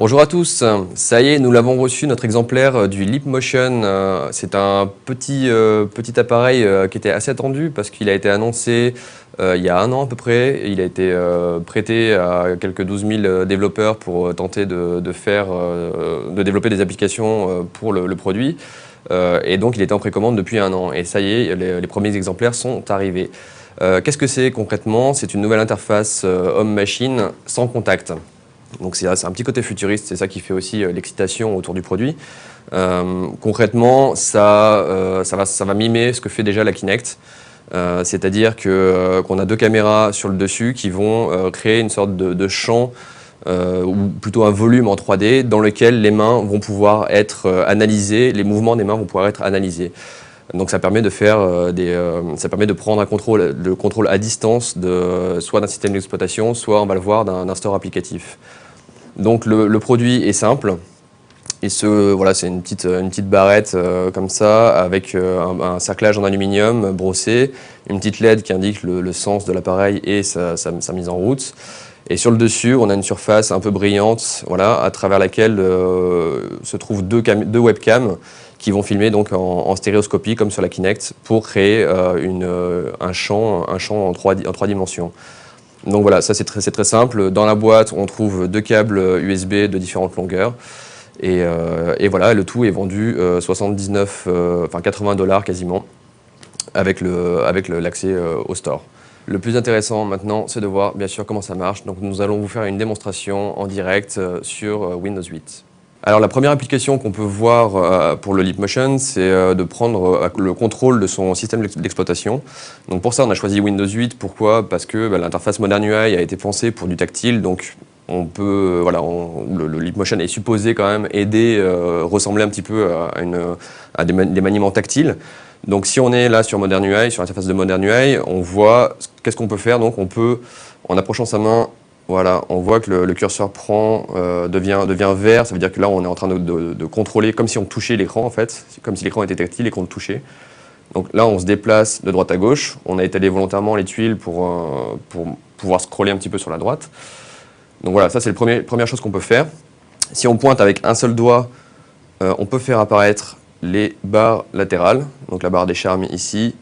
Bonjour à tous, ça y est, nous l'avons reçu, notre exemplaire du Leapmotion. C'est un petit appareil qui était assez attendu parce qu'il a été annoncé il y a 1 an à peu près. Il a été prêté à quelques 12 000 développeurs pour tenter de développer des applications pour le produit. Et donc il était en précommande depuis 1 an. Et ça y est, les premiers exemplaires sont arrivés. Qu'est-ce que c'est concrètement? C'est une nouvelle interface homme-machine sans contact. Donc c'est un petit côté futuriste, c'est ça qui fait aussi l'excitation autour du produit. Concrètement, ça va mimer ce que fait déjà la Kinect. C'est-à-dire qu'on a 2 caméras sur le dessus qui vont créer une sorte de champ, ou plutôt un volume en 3D dans lequel les mains vont pouvoir être analysées, les mouvements des mains vont pouvoir être analysés. Donc ça permet de faire ça permet de prendre le contrôle à distance soit d'un système d'exploitation, soit on va le voir d'un store applicatif. Donc le produit est simple. Et voilà, c'est une petite barrette comme ça, avec un cerclage en aluminium brossé, une petite LED qui indique le sens de l'appareil et sa mise en route. Et sur le dessus, on a une surface un peu brillante, voilà, à travers laquelle se trouvent deux webcams qui vont filmer donc en stéréoscopie, comme sur la Kinect, pour créer un champ en 3 dimensions. Donc voilà, ça c'est très simple. Dans la boîte, on trouve 2 câbles USB de différentes longueurs. Et voilà, le tout est vendu 80 $ quasiment, avec l'accès au store. Le plus intéressant maintenant, c'est de voir bien sûr comment ça marche. Donc nous allons vous faire une démonstration en direct sur Windows 8. Alors la première application qu'on peut voir pour le Leapmotion, c'est de prendre le contrôle de son système d'exploitation. Donc pour ça, on a choisi Windows 8. Pourquoi? Parce que l'interface Modern UI a été pensée pour du tactile. Donc on peut, le Leapmotion est supposé quand même aider, ressembler un petit peu à des maniements tactiles. Donc si on est là sur Modern UI, sur l'interface de Modern UI, on voit qu'est-ce qu'on peut faire. Donc on peut, en approchant sa main, voilà, on voit que le curseur devient vert. Ça veut dire que là, on est en train de contrôler, comme si on touchait l'écran en fait, comme si l'écran était tactile et qu'on le touchait. Donc là, on se déplace de droite à gauche. On a étalé volontairement les tuiles pour pouvoir scroller un petit peu sur la droite. Donc voilà, ça c'est la première chose qu'on peut faire. Si on pointe avec un seul doigt, on peut faire apparaître les barres latérales. Donc la barre des charmes ici,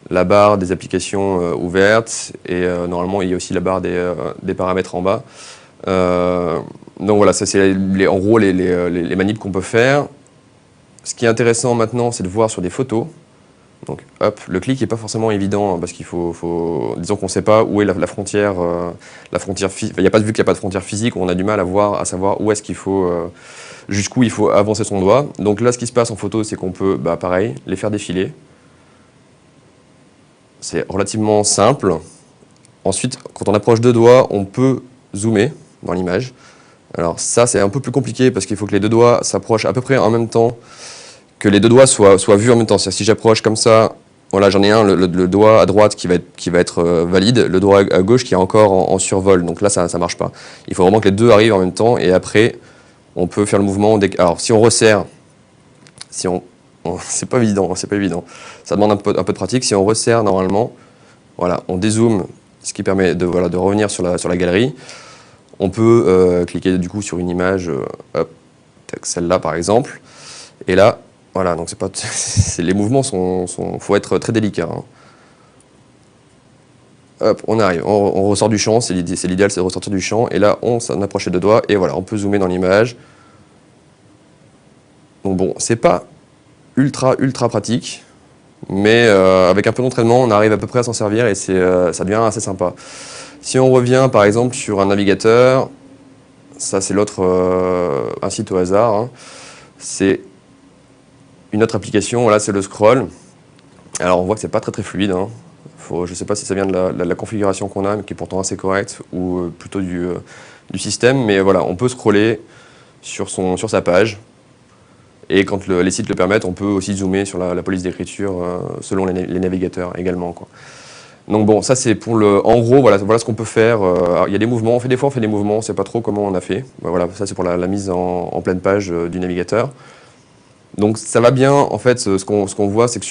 la barre des applications ouvertes, et normalement il y a aussi la barre des paramètres en bas. Donc voilà, ça c'est en gros les manips qu'on peut faire. Ce qui est intéressant maintenant, c'est de voir sur des photos. Donc hop, le clic n'est pas forcément évident parce qu'il disons qu'on ne sait pas où est la frontière, vu qu'il n'y a pas de frontière physique, on a du mal à savoir où est-ce qu'il faut, jusqu'où il faut avancer son doigt. Donc là, ce qui se passe en photo, c'est qu'on peut, pareil, les faire défiler. C'est relativement simple. Ensuite, quand on approche 2 doigts, on peut zoomer dans l'image. Alors ça, c'est un peu plus compliqué parce qu'il faut que les 2 doigts s'approchent à peu près en même temps, que les 2 doigts soient vus en même temps. C'est-à-dire si j'approche comme ça, voilà, j'en ai un, le doigt à droite qui va être valide, le doigt à gauche qui est encore en survol. Donc là, ça ne marche pas. Il faut vraiment que les 2 arrivent en même temps et après, on peut faire le mouvement. Alors si on resserre, c'est pas évident, c'est pas évident. Ça demande un peu de pratique. Si on resserre normalement, voilà, on dézoome, ce qui permet de revenir sur la galerie. On peut cliquer du coup sur une image, celle-là par exemple. Et là, voilà, donc les mouvements faut être très délicat. Hein. Hop, on arrive, on ressort du champ, c'est l'idéal, c'est de ressortir du champ. Et là, on s'en approche les 2 doigts et voilà, on peut zoomer dans l'image. Donc bon, c'est pas ultra pratique, mais avec un peu d'entraînement, on arrive à peu près à s'en servir et ça devient assez sympa. Si on revient par exemple sur un navigateur, ça c'est l'autre, un site au hasard, hein. C'est une autre application, là c'est le scroll. Alors on voit que c'est pas très fluide, hein. Je ne sais pas si ça vient de la configuration qu'on a, mais qui est pourtant assez correcte, ou plutôt du système, mais voilà, on peut scroller sur sa page. Et quand les sites le permettent, on peut aussi zoomer sur la police d'écriture selon les navigateurs également, quoi. Donc bon, ça c'est pour en gros, voilà ce qu'on peut faire. Il y a des mouvements, des fois on fait des mouvements, on ne sait pas trop comment on a fait. Voilà, ça c'est pour la mise en pleine page du navigateur. Donc ça va bien, en fait, ce qu'on voit, c'est que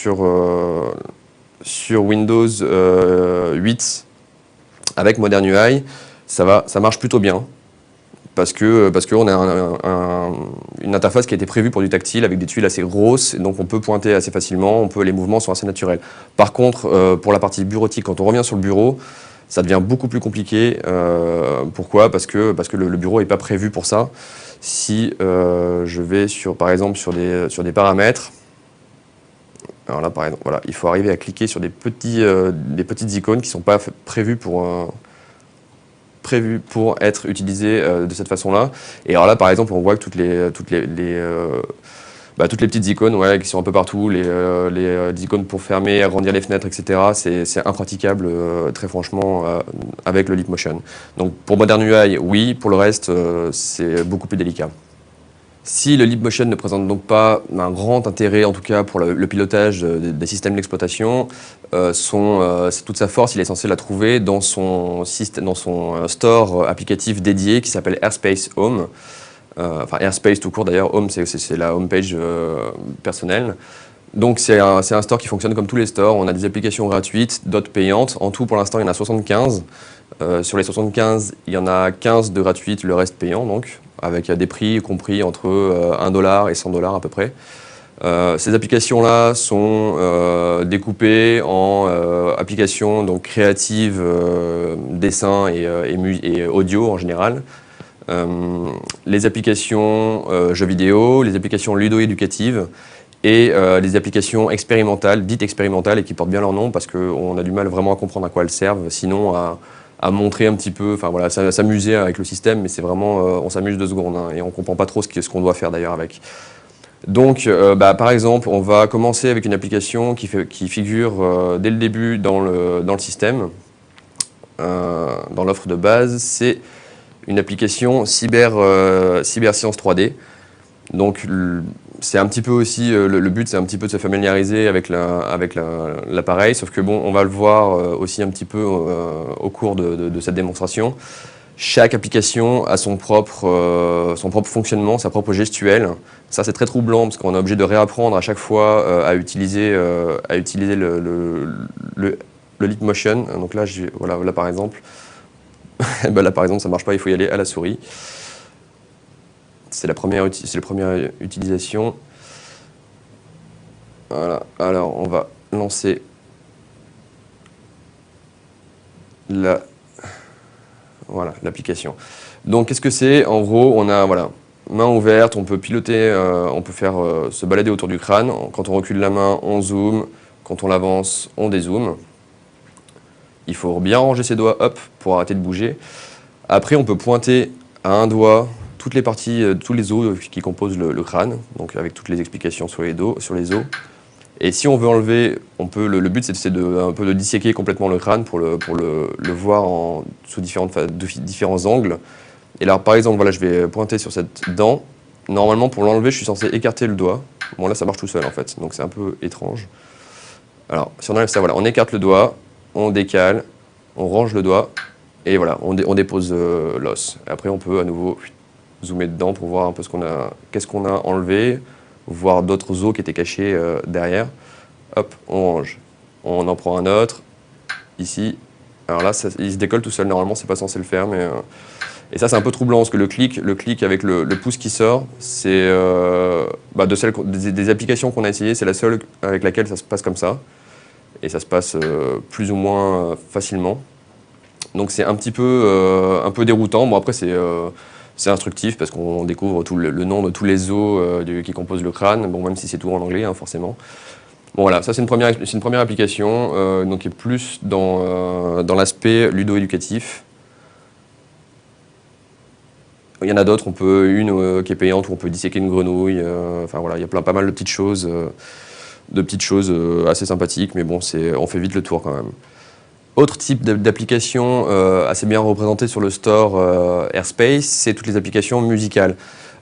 sur Windows 8, avec Modern UI, ça marche plutôt bien. parce qu'on a une interface qui a été prévue pour du tactile avec des tuiles assez grosses, et donc on peut pointer assez facilement, les mouvements sont assez naturels. Par contre, pour la partie bureautique, quand on revient sur le bureau, ça devient beaucoup plus compliqué. Pourquoi ? Parce que le bureau n'est pas prévu pour ça. Si je vais par exemple sur des paramètres, alors là par exemple, voilà, il faut arriver à cliquer sur des petites icônes qui ne sont pas prévues pour être utilisées de cette façon-là. Et alors là par exemple, on voit que toutes les petites icônes qui sont un peu partout, les icônes pour fermer, agrandir les fenêtres, etc. C'est impraticable, très franchement, avec le Leapmotion. Donc pour Modern UI, oui, pour le reste, c'est beaucoup plus délicat. Si le Leapmotion ne présente donc pas un grand intérêt, en tout cas pour le pilotage des systèmes d'exploitation, toute sa force, il est censé la trouver dans son store applicatif dédié qui s'appelle Airspace Home. Enfin Airspace tout court d'ailleurs, Home c'est la homepage personnelle. Donc c'est un store qui fonctionne comme tous les stores, on a des applications gratuites, d'autres payantes. En tout pour l'instant il y en a 75. Sur les 75, il y en a 15 de gratuites, le reste payant donc, avec des prix compris entre 1 $ et 100 $ à peu près. Ces applications-là sont découpées en applications donc, créatives, dessin et audio en général. Les applications jeux vidéo, les applications ludo-éducatives et les applications expérimentales, dites expérimentales et qui portent bien leur nom parce qu'on a du mal vraiment à comprendre à quoi elles servent, sinon à montrer un petit peu, enfin voilà, s'amuser avec le système, mais c'est vraiment, on s'amuse 2 secondes et on ne comprend pas trop ce qu'on doit faire d'ailleurs avec. Donc, par exemple, on va commencer avec une application qui figure dès le début dans le système, dans l'offre de base, c'est une application cyberscience 3D. Donc c'est un petit peu aussi, le but c'est un petit peu de se familiariser avec l'appareil, sauf que bon, on va le voir aussi un petit peu au cours de cette démonstration. Chaque application a son propre fonctionnement, sa propre gestuelle. Ça c'est très troublant parce qu'on est obligé de réapprendre à chaque fois à utiliser le Leapmotion. Donc là, voilà, là par exemple, là par exemple ça marche pas, il faut y aller à la souris. C'est la première utilisation. Voilà, alors on va lancer l'application. Donc qu'est-ce que c'est? En gros, on a main ouverte, on peut piloter, on peut faire se balader autour du crâne. Quand on recule la main, on zoome. Quand on l'avance, on dézoome. Il faut bien ranger ses doigts, hop, pour arrêter de bouger. Après, on peut pointer à un doigt toutes les parties, tous les os qui composent le crâne, donc avec toutes les explications sur les os. Et si on veut enlever, le but c'est un peu de disséquer complètement le crâne pour le voir sous différents angles. Et là, par exemple, voilà, je vais pointer sur cette dent. Normalement, pour l'enlever, je suis censé écarter le doigt. Bon, là, ça marche tout seul en fait, donc c'est un peu étrange. Alors, si on enlève ça, voilà, on écarte le doigt, on décale, on range le doigt, et voilà, on dépose l'os. Après, on peut à nouveau zoomer dedans pour voir un peu qu'est-ce qu'on a enlevé, voir d'autres os qui étaient cachés derrière. Hop, on range. On en prend un autre, ici. Alors là, il se décolle tout seul, normalement, c'est pas censé le faire, mais... Et ça, c'est un peu troublant, parce que le clic avec le pouce qui sort, c'est des applications qu'on a essayées, c'est la seule avec laquelle ça se passe comme ça. Et ça se passe plus ou moins facilement. Donc c'est un peu déroutant. Bon, après, c'est instructif parce qu'on découvre le nom de tous les os qui composent le crâne, bon, même si c'est tout en anglais, hein, forcément. Bon voilà, ça c'est une première application donc qui est plus dans l'aspect ludo-éducatif. Il y en a d'autres, qui est payante où on peut disséquer une grenouille. Enfin voilà, il y a pas mal de petites choses assez sympathiques, mais bon, on fait vite le tour quand même. Autre type d'application assez bien représentée sur le store Airspace, c'est toutes les applications musicales.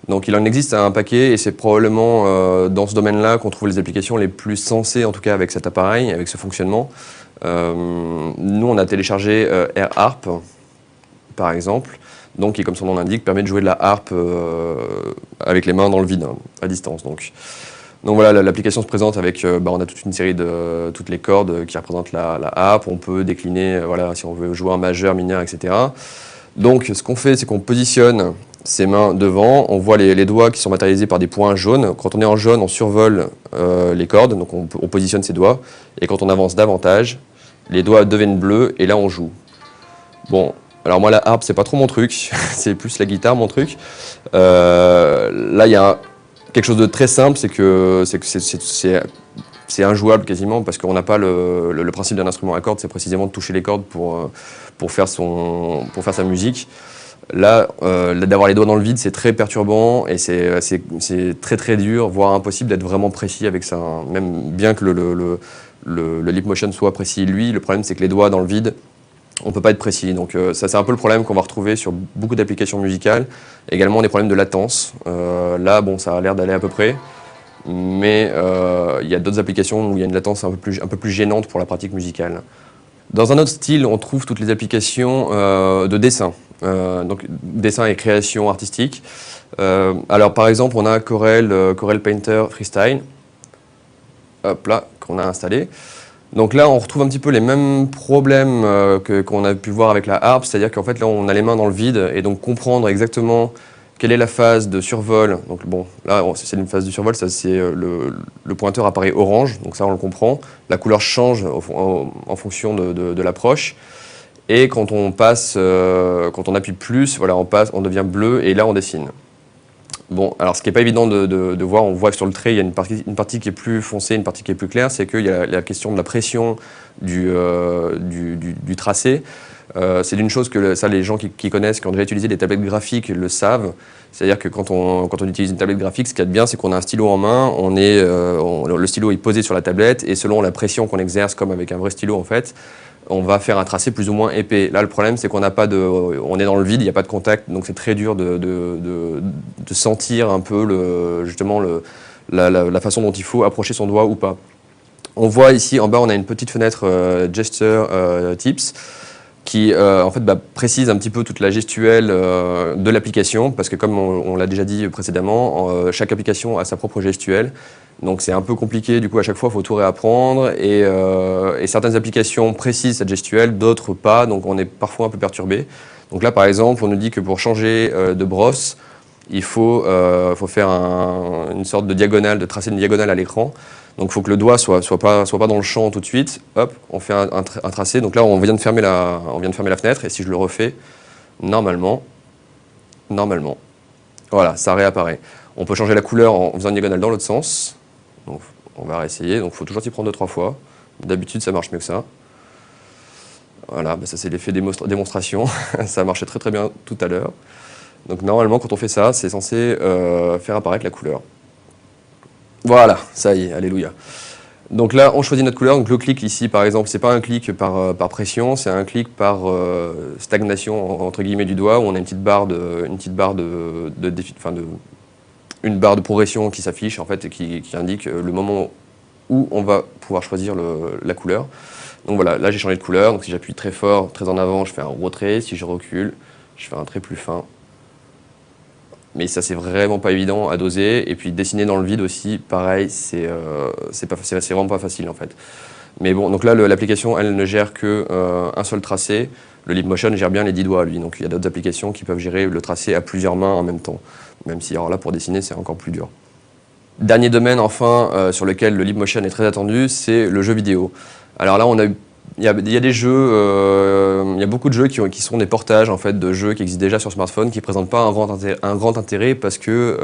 Donc il en existe un paquet et c'est probablement dans ce domaine-là qu'on trouve les applications les plus sensées, en tout cas avec cet appareil, avec ce fonctionnement. Nous, on a téléchargé AirHarp, par exemple, donc qui, comme son nom l'indique, permet de jouer de la harpe avec les mains dans le vide, hein, à distance. Donc voilà, l'application se présente avec, on a toute une série de toutes les cordes qui représentent la harpe. On peut décliner, voilà, si on veut jouer un majeur, mineur, etc. Donc ce qu'on fait, c'est qu'on positionne ses mains devant, on voit les doigts qui sont matérialisés par des points jaunes. Quand on est en jaune, on survole les cordes, donc on positionne ses doigts. Et quand on avance davantage, les doigts deviennent bleus et là on joue. Bon, alors moi la harpe c'est pas trop mon truc, c'est plus la guitare mon truc. Là il y a quelque chose de très simple, c'est injouable quasiment parce qu'on n'a pas le principe d'un instrument à cordes, c'est précisément de toucher les cordes pour faire sa musique. Là, d'avoir les doigts dans le vide, c'est très perturbant et c'est très très dur, voire impossible d'être vraiment précis avec ça. Même bien que le lip motion soit précis lui, le problème c'est que les doigts dans le vide, on ne peut pas être précis. Donc ça c'est un peu le problème qu'on va retrouver sur beaucoup d'applications musicales. Également des problèmes de latence. Là, bon, ça a l'air d'aller à peu près. Mais il y a d'autres applications où il y a une latence un peu plus gênante pour la pratique musicale. Dans un autre style, on trouve toutes les applications de dessin. Donc dessin et création artistique. Alors par exemple, on a Corel Painter Freestyle, hop là, qu'on a installé. Donc là, on retrouve un petit peu les mêmes problèmes qu'on a pu voir avec la harpe, c'est-à-dire qu'en fait là, on a les mains dans le vide et donc comprendre exactement quelle est la phase de survol. Donc bon, là, c'est une phase de survol, ça c'est le pointeur apparaît orange, donc ça on le comprend. La couleur change en fonction de l'approche. Et quand on quand on appuie plus, voilà, on devient bleu et là on dessine. Bon, alors ce qui n'est pas évident de voir, on voit que sur le trait, il y a une partie qui est plus foncée, une partie qui est plus claire, c'est qu'il y a la question de la pression du tracé. C'est d'une chose que ça, les gens qui connaissent, qui ont déjà utilisé des tablettes graphiques le savent. C'est-à-dire que quand on utilise une tablette graphique, ce qu'il y a de bien, c'est qu'on a un stylo en main, le stylo est posé sur la tablette et selon la pression qu'on exerce, comme avec un vrai stylo en fait, on va faire un tracé plus ou moins épais. Là, le problème, c'est qu'on n'a pas on est dans le vide, il n'y a pas de contact, donc c'est très dur de sentir un peu justement la façon dont il faut approcher son doigt ou pas. On voit ici en bas, on a une petite fenêtre Gesture Tips qui en fait précise un petit peu toute la gestuelle de l'application, parce que comme on l'a déjà dit précédemment, chaque application a sa propre gestuelle. Donc c'est un peu compliqué, du coup à chaque fois il faut tout réapprendre et certaines applications précisent cette gestuelle, d'autres pas, donc on est parfois un peu perturbé. Donc là par exemple on nous dit que pour changer de brosse, il faut faire une sorte de diagonale, de tracer une diagonale à l'écran. Donc il faut que le doigt soit pas dans le champ tout de suite, hop, on fait un tracé. Donc là on vient de fermer la fenêtre et si je le refais, normalement, voilà, ça réapparaît. On peut changer la couleur en faisant une diagonale dans l'autre sens. Donc, on va réessayer, donc il faut toujours s'y prendre 2-3 fois. D'habitude, ça marche mieux que ça. Voilà, ça c'est l'effet démonstration. Ça marchait très très bien tout à l'heure. Donc normalement, quand on fait ça, c'est censé faire apparaître la couleur. Voilà, ça y est, alléluia. Donc là, on choisit notre couleur. Donc le clic ici, par exemple, c'est pas un clic par pression, c'est un clic par stagnation entre guillemets du doigt, où on a une barre de progression qui s'affiche en fait et qui indique le moment où on va pouvoir choisir la couleur. Donc voilà, là j'ai changé de couleur, donc si j'appuie très fort, très en avant, je fais un retrait, si je recule, je fais un trait plus fin. Mais ça c'est vraiment pas évident à doser, et puis dessiner dans le vide aussi, pareil, c'est vraiment pas facile en fait. Mais bon, donc là l'application elle ne gère que un seul tracé, le Leapmotion gère bien les 10 doigts lui, donc il y a d'autres applications qui peuvent gérer le tracé à plusieurs mains en même temps. Même si alors là pour dessiner c'est encore plus dur. Dernier domaine enfin sur lequel le Leapmotion est très attendu, c'est le jeu vidéo. Alors là il y a des jeux, il y a beaucoup de jeux qui sont des portages en fait, de jeux qui existent déjà sur smartphone, qui ne présentent pas un grand intérêt parce que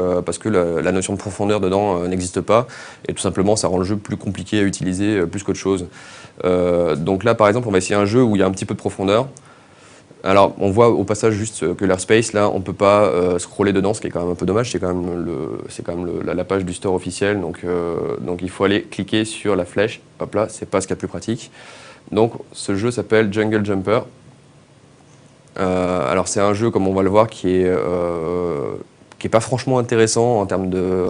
la notion de profondeur dedans n'existe pas, et tout simplement ça rend le jeu plus compliqué à utiliser plus qu'autre chose. Donc là par exemple on va essayer un jeu où il y a un petit peu de profondeur. Alors, on voit au passage juste que l'airspace, là, on ne peut pas scroller dedans, ce qui est quand même un peu dommage, c'est quand même la page du store officiel, donc il faut aller cliquer sur la flèche, hop là, c'est pas ce qu'il y a de plus pratique. Donc, ce jeu s'appelle Jungle Jumper. Alors, c'est un jeu, comme on va le voir, qui est pas franchement intéressant en termes de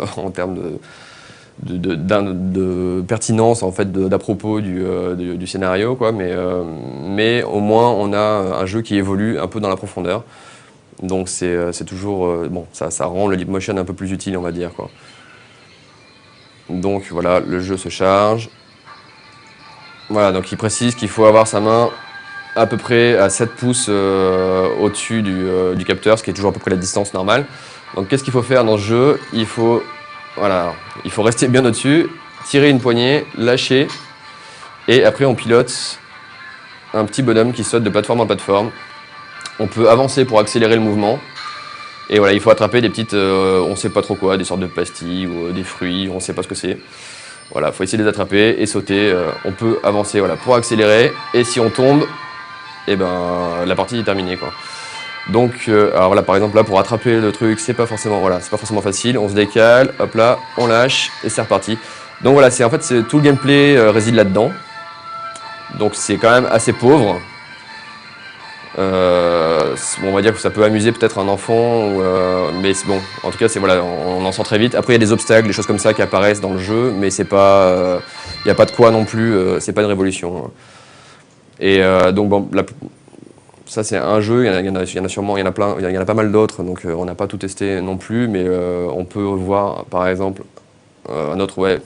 pertinence en fait d'à propos du scénario quoi, mais au moins on a un jeu qui évolue un peu dans la profondeur, donc c'est toujours bon, ça rend le Leapmotion un peu plus utile on va dire quoi. Donc voilà, le jeu se charge, voilà, donc il précise qu'il faut avoir sa main à peu près à 7 pouces au-dessus du capteur, ce qui est toujours à peu près la distance normale. Donc qu'est-ce qu'il faut faire dans ce jeu? Voilà, il faut rester bien au-dessus, tirer une poignée, lâcher, et après on pilote un petit bonhomme qui saute de plateforme en plateforme. On peut avancer pour accélérer le mouvement. Et voilà, il faut attraper des petites, on ne sait pas trop quoi, des sortes de pastilles ou des fruits, on ne sait pas ce que c'est. Voilà, il faut essayer de les attraper et sauter. On peut avancer voilà, pour accélérer. Et si on tombe, eh ben, la partie est terminée, quoi. Donc, alors voilà, par exemple, là, pour attraper le truc, c'est pas forcément facile. On se décale, hop là, on lâche et c'est reparti. Donc voilà, en fait, tout le gameplay réside là-dedans. Donc c'est quand même assez pauvre. Bon, on va dire que ça peut amuser peut-être un enfant, mais bon, en tout cas, voilà, on en sent très vite. Après, il y a des obstacles, des choses comme ça qui apparaissent dans le jeu, mais c'est pas, il n'y a pas de quoi non plus, c'est pas une révolution. Et donc bon, ça c'est un jeu, il y en a sûrement, il y en a plein, il y en a pas mal d'autres, donc on n'a pas tout testé non plus, mais on peut voir par exemple un autre, ouais,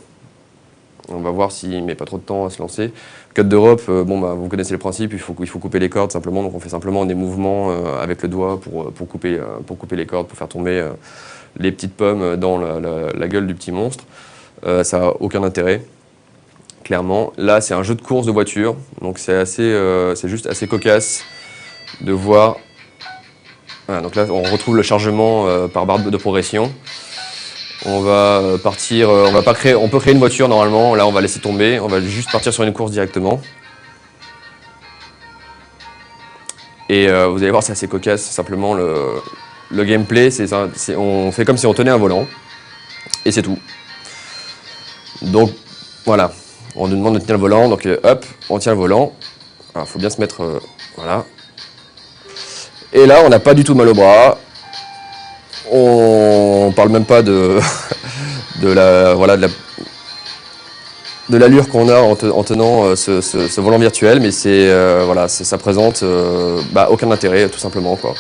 on va voir s'il met pas trop de temps à se lancer. Cut d'Europe, bon, bah, vous connaissez le principe, il faut couper les cordes simplement, donc on fait simplement des mouvements avec le doigt pour couper les cordes, pour faire tomber les petites pommes dans la gueule du petit monstre. Ça n'a aucun intérêt, clairement. Là, c'est un jeu de course de voiture, donc c'est juste assez cocasse de voir. Voilà, donc là, on retrouve le chargement par barre de progression. On va partir, on peut créer une voiture normalement, là on va laisser tomber, on va juste partir sur une course directement. Et vous allez voir, c'est assez cocasse, simplement le gameplay, on fait comme si on tenait un volant, et c'est tout. Donc voilà, on nous demande de tenir le volant, donc hop, on tient le volant. Il faut bien se mettre, voilà. Et là, on n'a pas du tout mal au bras. On parle même pas de l'allure qu'on a en tenant ce volant virtuel, mais ça présente aucun intérêt tout simplement, quoi.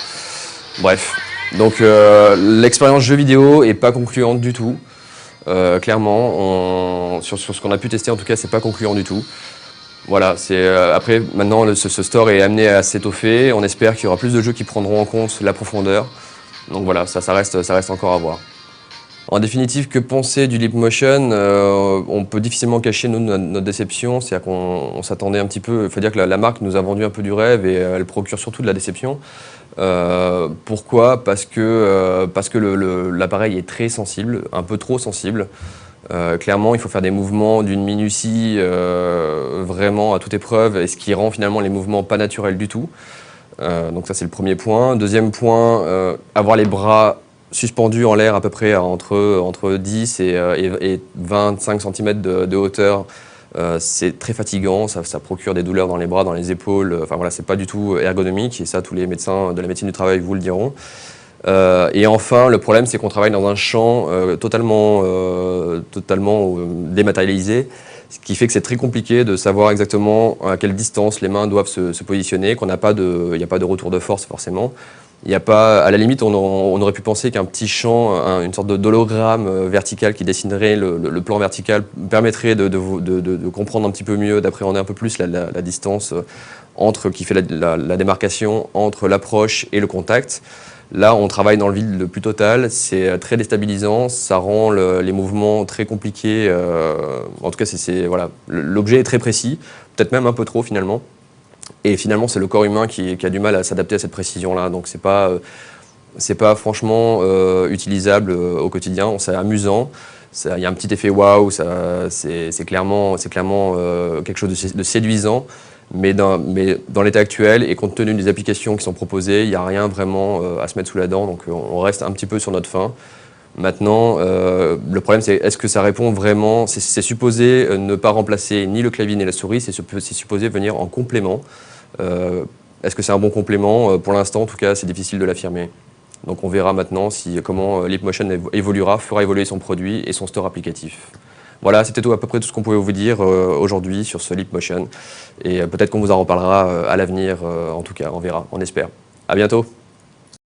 Bref, donc l'expérience jeu vidéo est pas concluante du tout. Clairement, sur ce qu'on a pu tester en tout cas, c'est pas concluant du tout. Voilà, après maintenant ce store est amené à s'étoffer. On espère qu'il y aura plus de jeux qui prendront en compte la profondeur. Donc voilà, ça reste encore à voir. En définitive, que penser du Leapmotion? On peut difficilement cacher notre déception, c'est-à-dire qu'on s'attendait un petit peu, il faut dire que la marque nous a vendu un peu du rêve et elle procure surtout de la déception. Pourquoi? Parce que l'appareil est très sensible, un peu trop sensible. Clairement, il faut faire des mouvements d'une minutie vraiment à toute épreuve, et ce qui rend finalement les mouvements pas naturels du tout. Donc ça c'est le premier point. Deuxième point, avoir les bras suspendus en l'air à peu près entre 10 et 25 cm de hauteur, c'est très fatigant, ça procure des douleurs dans les bras, dans les épaules, enfin voilà, c'est pas du tout ergonomique, et ça tous les médecins de la médecine du travail vous le diront. Et enfin, le problème c'est qu'on travaille dans un champ totalement dématérialisé, ce qui fait que c'est très compliqué de savoir exactement à quelle distance les mains doivent se positionner, il n'y a pas de retour de force forcément. Il y a pas, à la limite, on aurait pu penser qu'un petit champ, une sorte d'hologramme vertical qui dessinerait le plan vertical permettrait de comprendre un petit peu mieux, d'appréhender un peu plus la distance qui fait la démarcation entre l'approche et le contact. Là, on travaille dans le vide le plus total, c'est très déstabilisant, ça rend les mouvements très compliqués. En tout cas, voilà, l'objet est très précis, peut-être même un peu trop finalement. Et finalement, c'est le corps humain qui a du mal à s'adapter à cette précision-là. Donc, c'est pas franchement utilisable au quotidien. C'est amusant. Il y a un petit effet waouh. C'est clairement quelque chose de séduisant. Mais dans l'état actuel, et compte tenu des applications qui sont proposées, il n'y a rien vraiment à se mettre sous la dent. Donc, on reste un petit peu sur notre faim. Maintenant, le problème, c'est est-ce que ça répond vraiment? C'est supposé ne pas remplacer ni le clavier ni la souris, c'est supposé venir en complément. Est-ce que c'est un bon complément? Pour l'instant, en tout cas, c'est difficile de l'affirmer. Donc on verra maintenant comment Leapmotion fera évoluer son produit et son store applicatif. Voilà, c'était à peu près tout ce qu'on pouvait vous dire aujourd'hui sur ce Leapmotion. Et peut-être qu'on vous en reparlera à l'avenir, en tout cas, on verra, on espère. À bientôt!